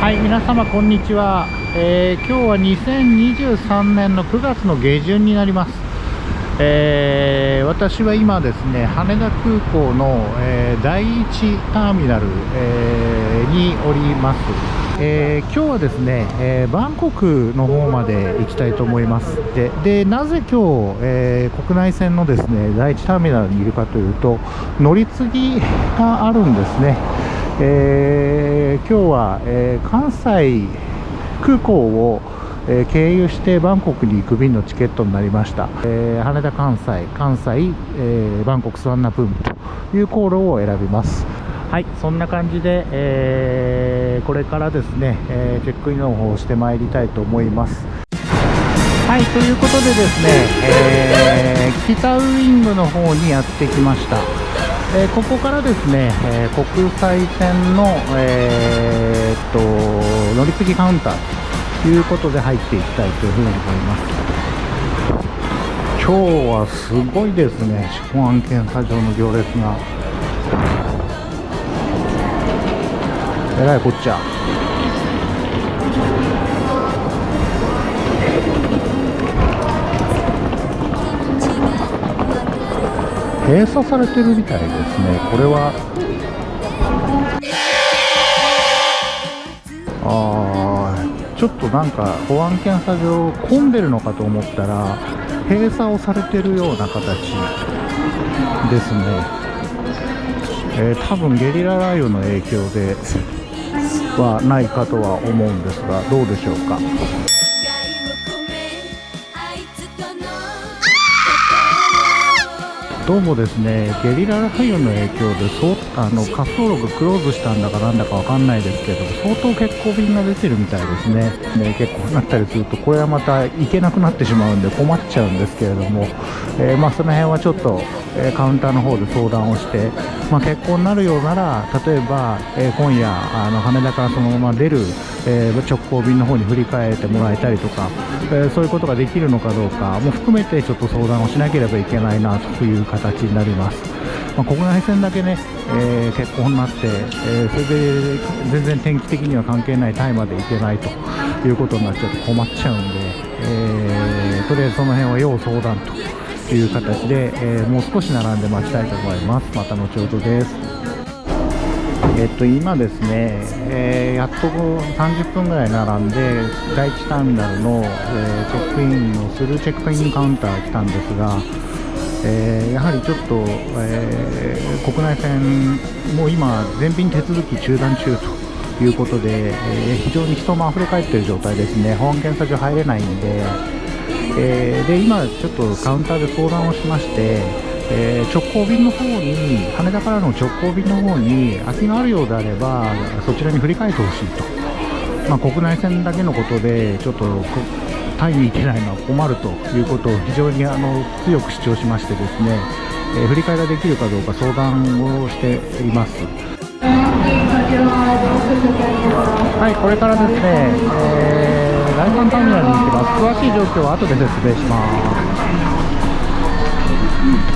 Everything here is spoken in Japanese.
はい、皆様こんにちは。今日は2023年の9月の下旬になります。私は今ですね、羽田空港の、第1ターミナル、におります。今日はですね、バンコクの方まで行きたいと思います。でなぜ今日、国内線のですね第1ターミナルにいるかというと、乗り継ぎがあるんですね。今日は、関西空港を、経由してバンコクに行く便のチケットになりました。羽田関西、バンコクスワンナプームという航路を選びます。はい、そんな感じで、これからですね、チェックインの方をしてまいりたいと思います。はい、ということでですね、北ウイングの方にやってきました。ここからですね、国際線の、乗り継ぎカウンターということで入っていきたいというふうに思います。今日はすごいですね、保安検査場の行列が。えらいこっちゃ。閉鎖されてるみたいですね。これはちょっとなんか保安検査場混んでるのかと思ったら閉鎖をされてるような形ですね。多分ゲリラ雷雨の影響ではないかとは思うんですが、どうでしょうか。どうもですね、ゲリラ雷雨の影響で滑走路がクローズしたんだかなんだかわかんないですけど、相当欠航便が出てるみたいですね。欠航になったりするとこれはまた行けなくなってしまうんで困っちゃうんですけれども、その辺はちょっと、カウンターの方で相談をして、欠航になるようなら、例えば、今夜羽田からそのまま出る、直行便の方に振り替えてもらえたりとか、そういうことができるのかどうかも含めてちょっと相談をしなければいけないなという形になります。国内線だけね、欠航になって、それで全然天気的には関係ないタイまで行けないということになっちゃうと困っちゃうんで、とりあえずその辺は要相談という形で、もう少し並んで待ちたいと思います。また後ほどです。今ですね、やっと30分ぐらい並んで第1ターミナルの、チェックインをするチェックインカウンター来たんですが、やはりちょっと、国内線も今全便手続き中断中ということで、非常に人もあふれ返っている状態ですね。保安検査場入れないんで、今ちょっとカウンターで相談をしまして、直行便の方に、羽田からの直行便の方に空きがあるようであればそちらに振り替えてほしいと、国内線だけのことでちょっとタイに行けないのは困るということを非常に強く主張しましてですね、振り替えができるかどうか相談をしています。はい、これからですね、第3ターミナルに行きます。詳しい状況は後で説明します。